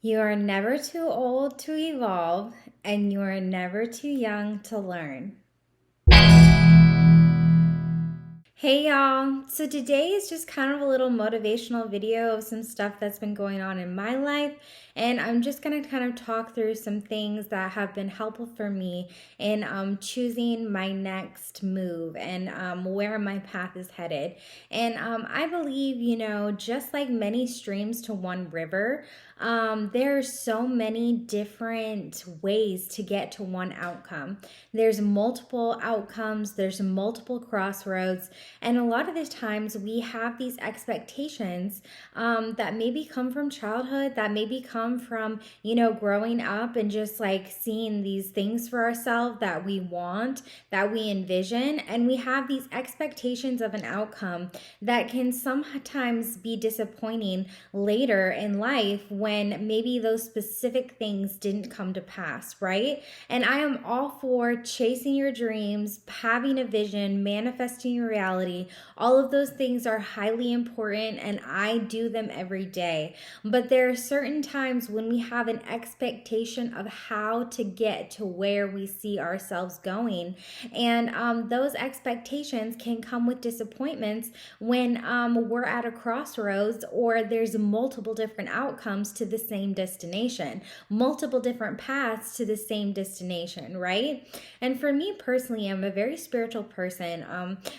You are never too old to evolve, and you are never too young to learn. Hey y'all! So today is just kind of a little motivational video of some stuff that's been going on in my life, and I'm just gonna kind of talk through some things that have been helpful for me in choosing my next move and where my path is headed. And I believe, just like many streams to one river, there are so many different ways to get to one outcome. There's multiple outcomes, there's multiple crossroads, and a lot of the times we have these expectations that maybe come from childhood, that maybe come from, growing up and just like seeing these things for ourselves that we want, that we envision. And we have these expectations of an outcome that can sometimes be disappointing later in life when maybe those specific things didn't come to pass, right? And I am all for chasing your dreams, having a vision, manifesting your reality. All of those things are highly important, and I do them every day. But there are certain times when we have an expectation of how to get to where we see ourselves going. And those expectations can come with disappointments when we're at a crossroads or there's multiple different outcomes to the same destination, multiple different paths to the same destination, right? And for me personally, I'm a very spiritual person.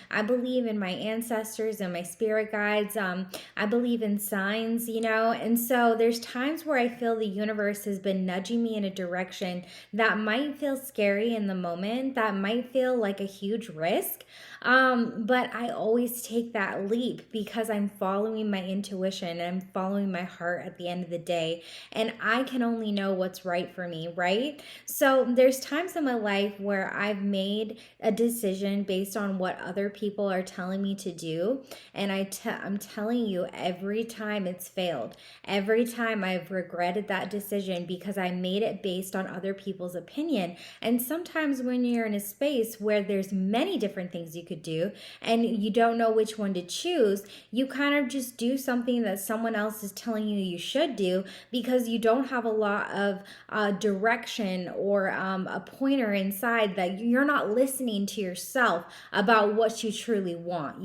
I believe in my ancestors and my spirit guides. I believe in signs, and so there's times where I feel the universe has been nudging me in a direction that might feel scary in the moment, that might feel like a huge risk. But I always take that leap because I'm following my intuition and I'm following my heart at the end of the day. And I can only know what's right for me, right? So there's times in my life where I've made a decision based on what other people are telling me to do. And I'm telling you, every time it's failed. Every time I've regretted that decision because I made it based on other people's opinion. And sometimes when you're in a space where there's many different things you could do and you don't know which one to choose, you kind of just do something that someone else is telling you should do because you don't have a lot of direction or a pointer inside, that you're not listening to yourself about what you truly want,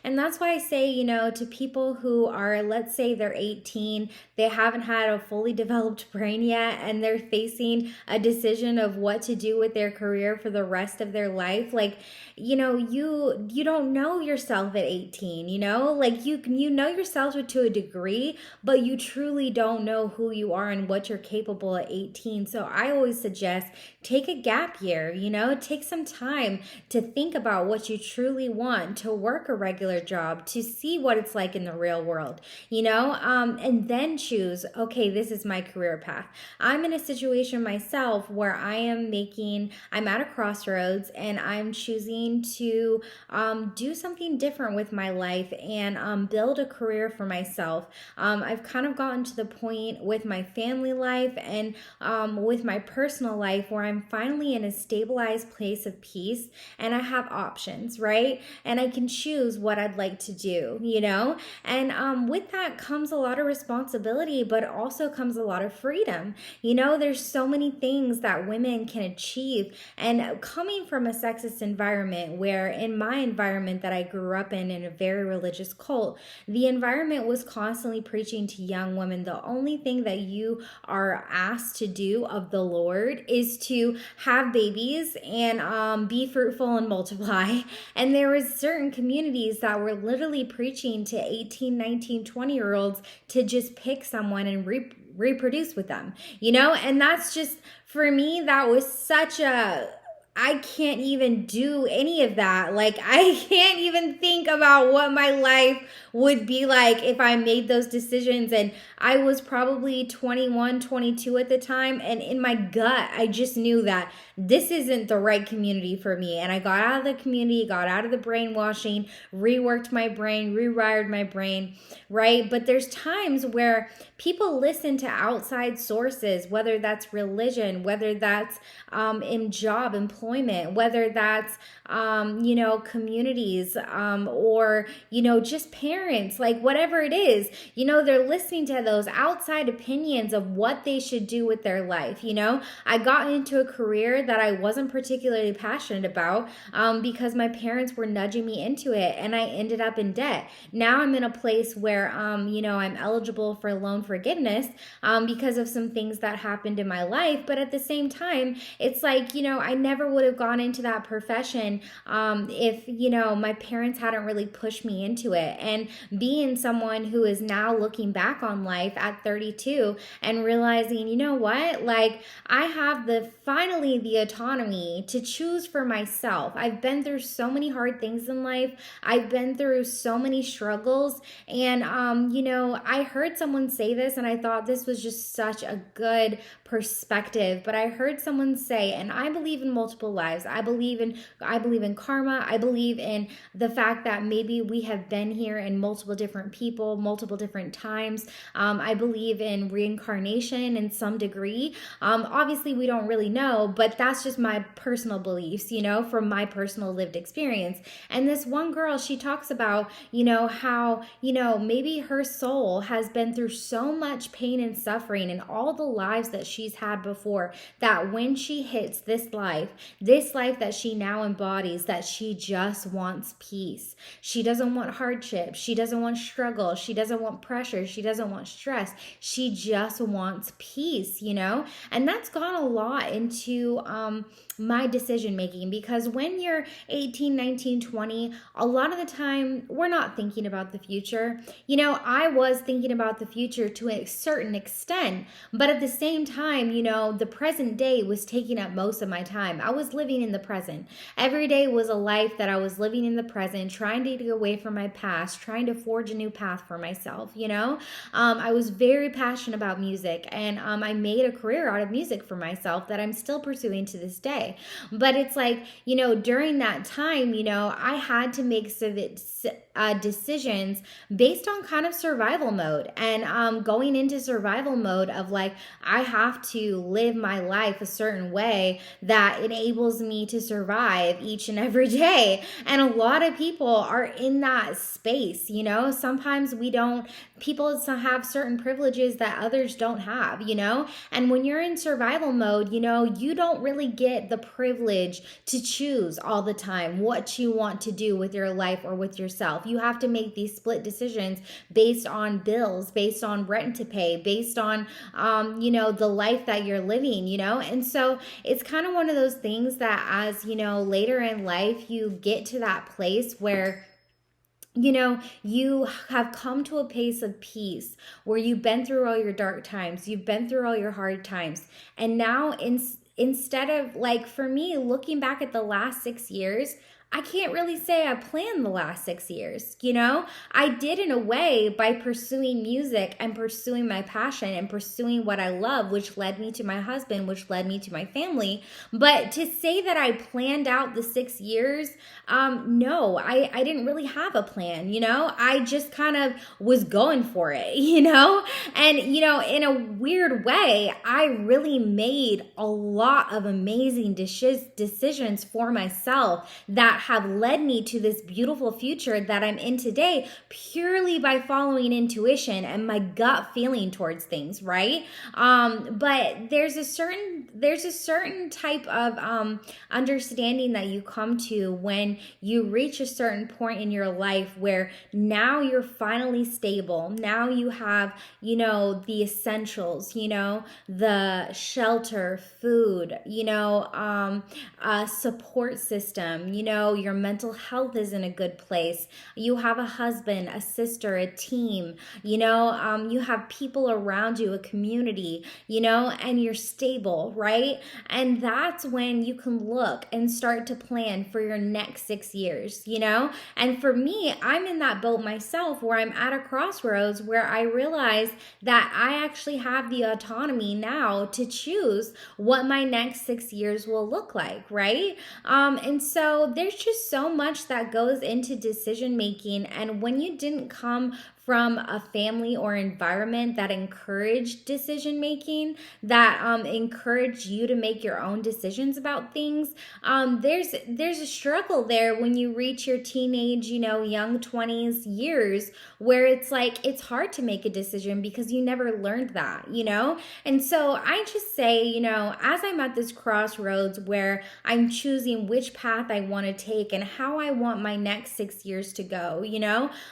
And that's why I say, to people who are, let's say they're 18, they haven't had a fully developed brain yet, and they're facing a decision of what to do with their career for the rest of their life. Like, you don't know yourself at 18, like you know yourself to a degree, but you truly don't know who you are and what you're capable at 18. So I always suggest take a gap year, take some time to think about what you truly want, to work a regular job, to see what it's like in the real world, and then choose, okay, this is my career path. I'm in a situation myself where I'm at a crossroads and I'm choosing to do something different with my life and build a career for myself. I've kind of gotten to the point with my family life and with my personal life where I'm finally in a stabilized place of peace and I have options, right? And I can choose what I'd like to do, And with that comes a lot of responsibility, but also comes a lot of freedom. There's so many things that women can achieve. And coming from a sexist environment where in my environment that I grew up in a very religious cult, the environment was constantly preaching to young women, the only thing that you are asked to do of the Lord is to have babies and be fruitful and multiply. And there was certain communities that were literally preaching to 18, 19, 20-year-olds to just pick someone and reproduce with them, And that's just, for me, that was such I can't even do any of that. Like, I can't even think about what my life would be like if I made those decisions. And I was probably 21, 22 at the time. And in my gut, I just knew that this isn't the right community for me. And I got out of the community, got out of the brainwashing, reworked my brain, rewired my brain, right? But there's times where people listen to outside sources, whether that's religion, whether that's in job employment, employment, whether that's, communities, or, just parents, like whatever it is, they're listening to those outside opinions of what they should do with their life. I got into a career that I wasn't particularly passionate about, because my parents were nudging me into it, and I ended up in debt. Now I'm in a place where, I'm eligible for loan forgiveness, because of some things that happened in my life. But at the same time, it's like, I never would have gone into that profession, if, my parents hadn't really pushed me into it. And being someone who is now looking back on life at 32 and realizing, you know what, like I have finally the autonomy to choose for myself. I've been through so many hard things in life. I've been through so many struggles. And, I heard someone say this, and I thought this was just such a good perspective. But I heard someone say, and I believe in multiple lives. I believe in karma. I believe in the fact that maybe we have been here in multiple different people, multiple different times. I believe in reincarnation in some degree. Obviously, we don't really know, but that's just my personal beliefs, from my personal lived experience. And this one girl, she talks about, how, maybe her soul has been through so much pain and suffering in all the lives that she's had before, that when she hits this life that she now embodies, that she just wants peace. She doesn't want hardship. She doesn't want struggle. She doesn't want pressure. She doesn't want stress. She just wants peace, And that's gone a lot into my decision making, because when you're 18, 19, 20, a lot of the time we're not thinking about the future. I was thinking about the future to a certain extent, but at the same time, the present day was taking up most of my time. I was living in the present. Every day was a life that I was living in the present, trying to get away from my past, trying to forge a new path for myself. I was very passionate about music, and I made a career out of music for myself that I'm still pursuing to this day. But it's like, during that time, I had to make decisions based on kind of survival mode, and going into survival mode of like, I have to live my life a certain way that enables me to survive each and every day. And a lot of people are in that space. Sometimes people have certain privileges that others don't have, and when you're in survival mode, you don't really get the privilege to choose all the time what you want to do with your life or with yourself. You have to make these split decisions based on bills, based on rent to pay, based on, the life that you're living, and so it's kind of one of those things that as, later in life, you get to that place where you have come to a place of peace where you've been through all your dark times, you've been through all your hard times. And now instead of, like, for me, looking back at the last 6 years, I can't really say I planned the last 6 years, I did in a way by pursuing music and pursuing my passion and pursuing what I love, which led me to my husband, which led me to my family. But to say that I planned out the 6 years, no, I didn't really have a plan, I just kind of was going for it, and, in a weird way, I really made a lot of amazing decisions for myself that have led me to this beautiful future that I'm in today, purely by following intuition and my gut feeling towards things, right? But there's a certain type of understanding that you come to when you reach a certain point in your life where now you're finally stable. Now you have, the essentials, the shelter, food, a support system, your mental health is in a good place. You have a husband, a sister, a team, you have people around you, a community, and you're stable, right? And that's when you can look and start to plan for your next 6 years, And for me, I'm in that boat myself where I'm at a crossroads where I realize that I actually have the autonomy now to choose what my next 6 years will look like, right? And so there's just so much that goes into decision making. And when you didn't come from a family or environment that encouraged decision making, that encourage you to make your own decisions about things, there's a struggle there when you reach your teenage, young 20s years, where it's like it's hard to make a decision because you never learned that, And so I just say, as I'm at this crossroads where I'm choosing which path I want to take and how I want my next 6 years to go,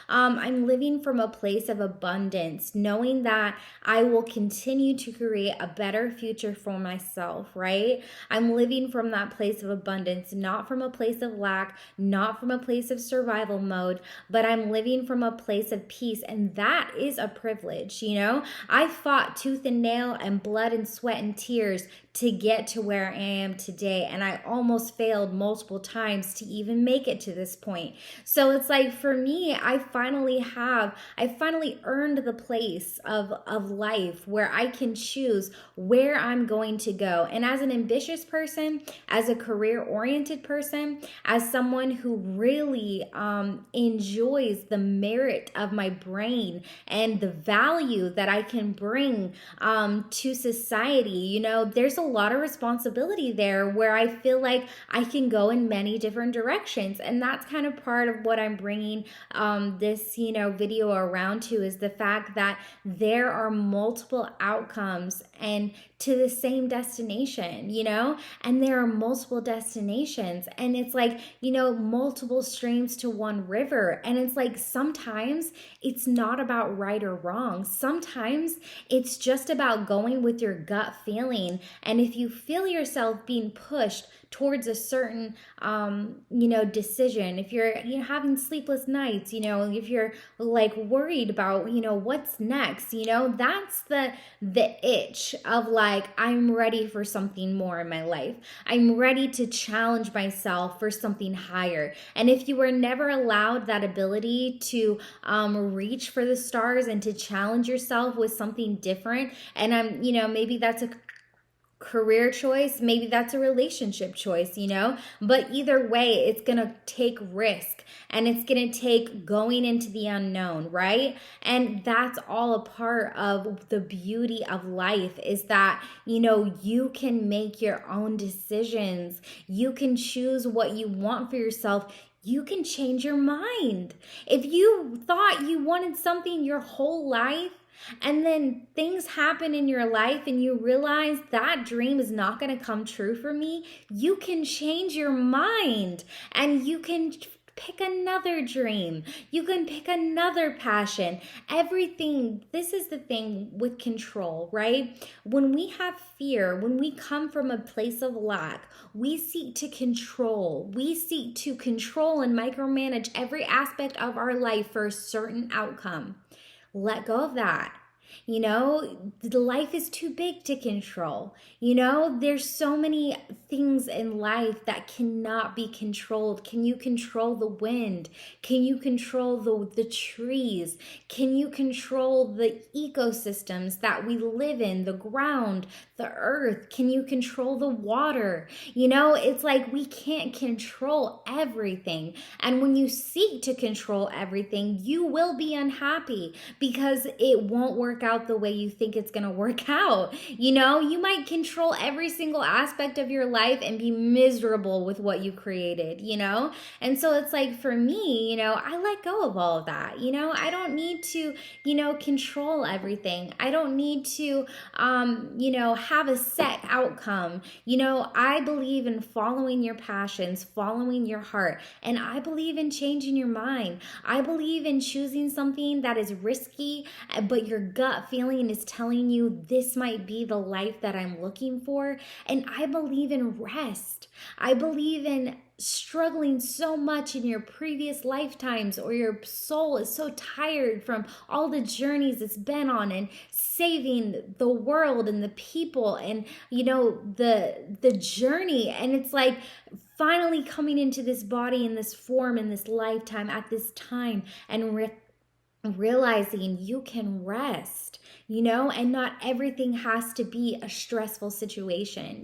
I'm living from a place of abundance, knowing that I will continue to create a better future for myself, right? I'm living from that place of abundance, not from a place of lack, not from a place of survival mode, but I'm living from a place of peace. And that is a privilege, I fought tooth and nail and blood and sweat and tears to get to where I am today. And I almost failed multiple times to even make it to this point. So it's like for me, I finally earned the place of life where I can choose where I'm going to go. And as an ambitious person, as a career-oriented person, as someone who really enjoys the merit of my brain and the value that I can bring to society, there's a lot of responsibility there where I feel like I can go in many different directions. And that's kind of part of what I'm bringing this, video around to, is the fact that there are multiple outcomes and to the same destination, and there are multiple destinations, and it's like, multiple streams to one river. And it's like sometimes it's not about right or wrong. Sometimes it's just about going with your gut feeling. And if you feel yourself being pushed towards a certain decision, if you're having sleepless nights, if you're like worried about what's next, that's the itch of like, I'm ready for something more in my life. I'm ready to challenge myself for something higher. And if you were never allowed that ability to reach for the stars and to challenge yourself with something different, and maybe that's a career choice, maybe that's a relationship choice, but either way, it's gonna take risk, and it's gonna take going into the unknown, right? And that's all a part of the beauty of life, is that you can make your own decisions. You can choose what you want for yourself. You can change your mind. If you thought you wanted something your whole life, and then things happen in your life and you realize that dream is not going to come true for me, you can change your mind and you can pick another dream. You can pick another passion. Everything, this is the thing with control, right? When we have fear, when we come from a place of lack, we seek to control. We seek to control and micromanage every aspect of our life for a certain outcome. Let go of that. Life is too big to control. There's so many things in life that cannot be controlled. Can you control the wind? Can you control the trees? Can you control the ecosystems that we live in, the ground, the earth? Can you control the water? It's like we can't control everything. And when you seek to control everything, you will be unhappy because it won't work out the way you think it's going to work out. You might control every single aspect of your life and be miserable with what you created, And so it's like for me, I let go of all of that. I don't need to, control everything. I don't need to, have a set outcome. I believe in following your passions, following your heart, and I believe in changing your mind. I believe in choosing something that is risky, but your gut feeling is telling you this might be the life that I'm looking for. And I believe in rest. I believe in struggling so much in your previous lifetimes, or your soul is so tired from all the journeys it's been on and saving the world and the people and the journey, and it's like finally coming into this body in this form in this lifetime at this time and realizing you can rest. and not everything has to be a stressful situation.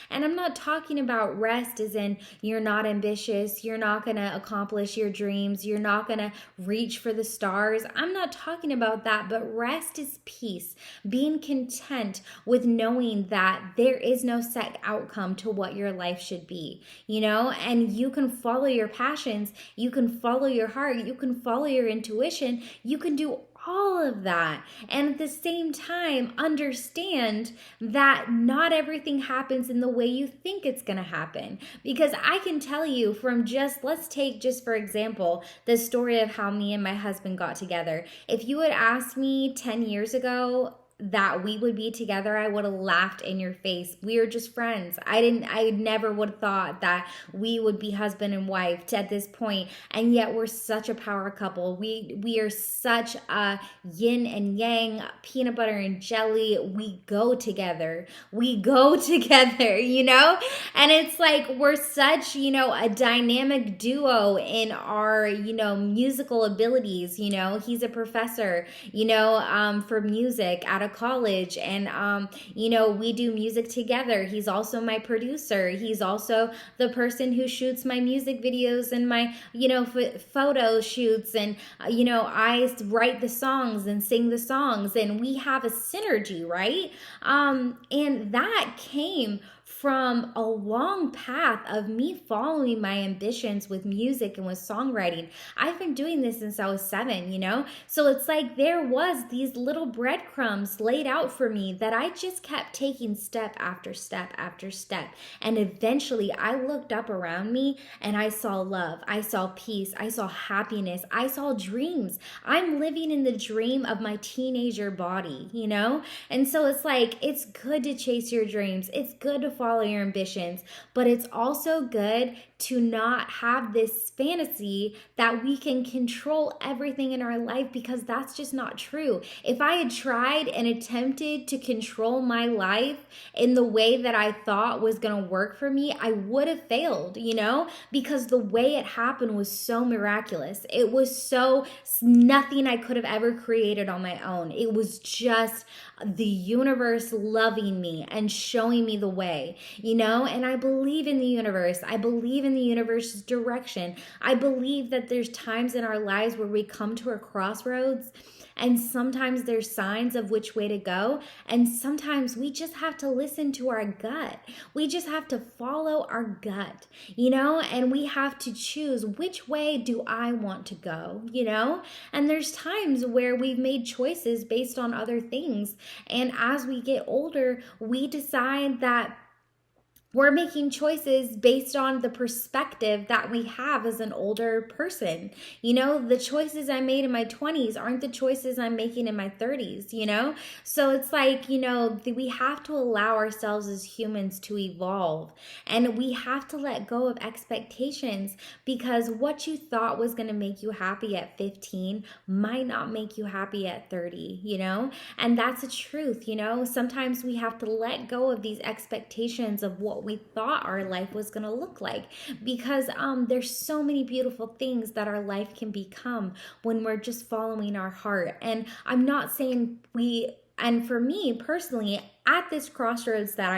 And I'm not talking about rest as in you're not ambitious, you're not going to accomplish your dreams, you're not going to reach for the stars. I'm not talking about that, but rest is peace, being content with knowing that there is no set outcome to what your life should be, and you can follow your passions, you can follow your heart, you can follow your intuition, you can do all of that. And at the same time, understand that not everything happens in the way you think it's going to happen. Because I can tell you from let's take just for example, the story of how me and my husband got together. If you had asked me 10 years ago that we would be together, I would have laughed in your face. We are just friends. I never would have thought that we would be husband and wife at this point. And yet we're such a power couple. We are such a yin and yang, peanut butter and jelly. We go together. We go together. And it's like we're such, a dynamic duo in our, musical abilities. He's a professor, for music at a college, and we do music together. He's also my producer. He's also the person who shoots my music videos and my photo shoots, and I write the songs and sing the songs, and we have a synergy, right? And that came from a long path of me following my ambitions with music and with songwriting. I've been doing this since I was 7. So it's like there was these little breadcrumbs laid out for me that I just kept taking step after step after step. And eventually I looked up around me and I saw love, I saw peace, I saw happiness, I saw dreams. I'm living in the dream of my teenager body. And so it's like, it's good to chase your dreams. It's good to follow your ambitions, but it's also good to not have this fantasy that we can control everything in our life, because that's just not true. If I had tried and attempted to control my life in the way that I thought was going to work for me, I would have failed, because the way it happened was so miraculous. It was so nothing I could have ever created on my own. It was just the universe loving me and showing me the way, and I believe in the universe. I believe in the universe's direction. I believe that there's times in our lives where we come to a crossroads, and sometimes there's signs of which way to go, and sometimes we just have to listen to our gut. We just have to follow our gut, and we have to choose, which way do I want to go, and there's times where we've made choices based on other things, and as we get older, we decide that we're making choices based on the perspective that we have as an older person. The choices I made in my 20s aren't the choices I'm making in my 30s, So it's like, we have to allow ourselves as humans to evolve, and we have to let go of expectations, because what you thought was going to make you happy at 15 might not make you happy at 30, And that's the truth, Sometimes we have to let go of these expectations of what we thought our life was going to look like, because there's so many beautiful things that our life can become when we're just following our heart. And I'm not saying and for me personally, at this crossroads that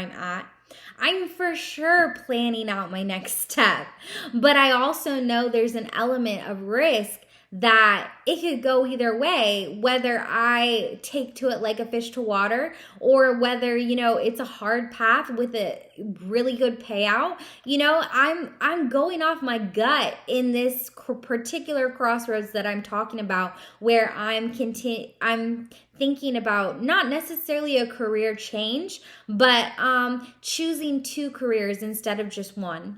I'm for sure planning out my next step, but I also know there's an element of risk that it could go either way, whether I take to it like a fish to water, or whether, it's a hard path with a really good payout. I'm going off my gut in this particular crossroads that I'm talking about, where I'm thinking about not necessarily a career change, but choosing 2 careers instead of just one,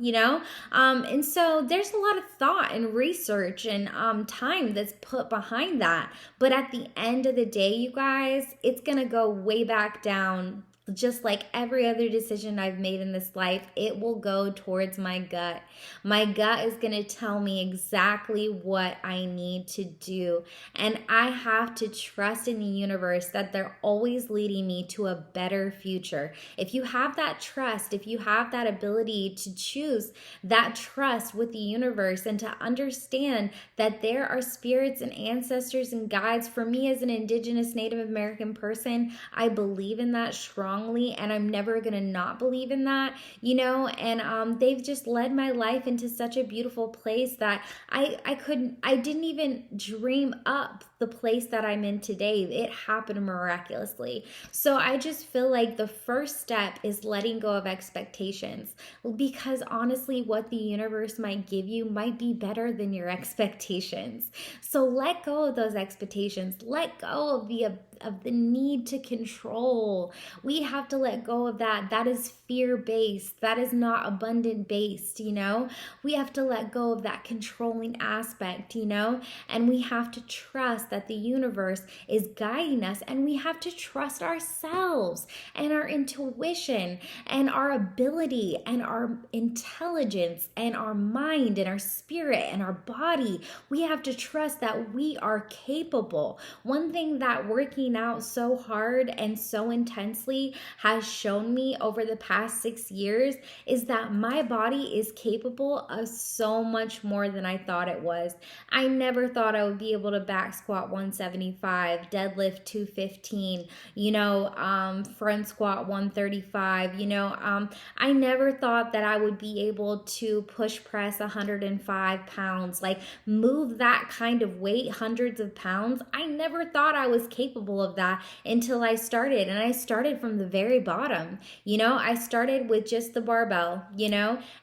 and so there's a lot of thought and research and time that's put behind that. But at the end of the day, you guys, it's gonna go way back down just like every other decision I've made in this life, it will go towards my gut. My gut is going to tell me exactly what I need to do. And I have to trust in the universe that they're always leading me to a better future. If you have that trust, if you have that ability to choose that trust with the universe and to understand that there are spirits and ancestors and guides, for me as an Indigenous Native American person, I believe in that strongly, and I'm never gonna not believe in that, and they've just led my life into such a beautiful place that I didn't even dream up the place that I'm in today. It happened miraculously. So I just feel like the first step is letting go of expectations, because honestly, what the universe might give you might be better than your expectations. So let go of those expectations. Let go of the need to control. We have to let go of that. That is fear-based. That is not abundant-based. We have to let go of that controlling aspect. And we have to trust that the universe is guiding us, and we have to trust ourselves and our intuition and our ability and our intelligence and our mind and our spirit and our body. We have to trust that we are capable. One thing that working out so hard and so intensely has shown me over the past 6 years is that my body is capable of so much more than I thought it was. I never thought I would be able to back squat 175, deadlift 215, front squat 135. I never thought that I would be able to push press 105 pounds, like move that kind of weight, hundreds of pounds. I never thought I was capable of that until I started. And I started from the very bottom. I started with just the barbell,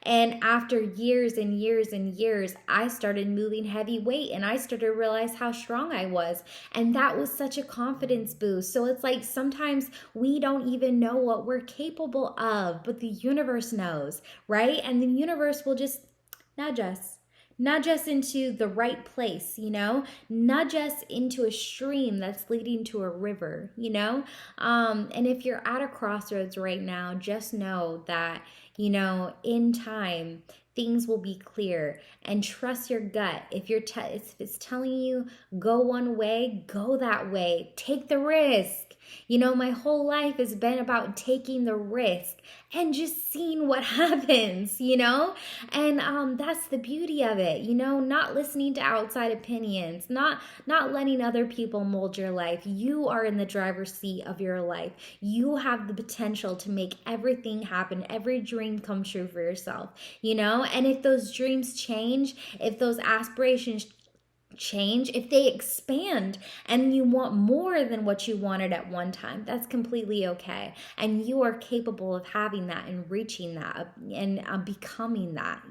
and after years and years and years, I started moving heavy weight, and I started to realize how strong I was. And that was such a confidence boost. So it's like sometimes we don't even know what we're capable of, but the universe knows, right? And the universe will just nudge us into the right place, nudge us into a stream that's leading to a river. And if you're at a crossroads right now, just know that, in time, things will be clear, and trust your gut. If if it's telling you go one way, go that way. Take the risk. My whole life has been about taking the risk and just seeing what happens, and that's the beauty of it, not listening to outside opinions, not letting other people mold your life. You are in the driver's seat of your life. You have the potential to make everything happen, every dream come true for yourself, and if those dreams change, if those aspirations change, if they expand and you want more than what you wanted at one time, that's completely okay. And you are capable of having that and reaching that and becoming that.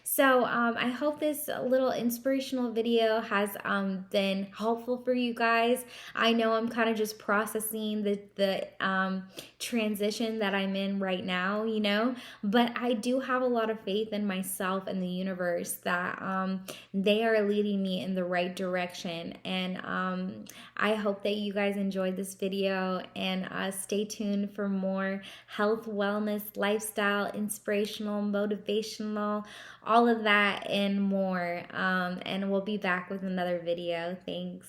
So I hope this little inspirational video has been helpful for you guys. I know I'm kind of just processing the transition that I'm in right now, but I do have a lot of faith in myself and the universe that they are leading me in the right direction. And I hope that you guys enjoyed this video, and stay tuned for more health, wellness, lifestyle, inspirational, motivational, all of that and more. And we'll be back with another video. Thanks.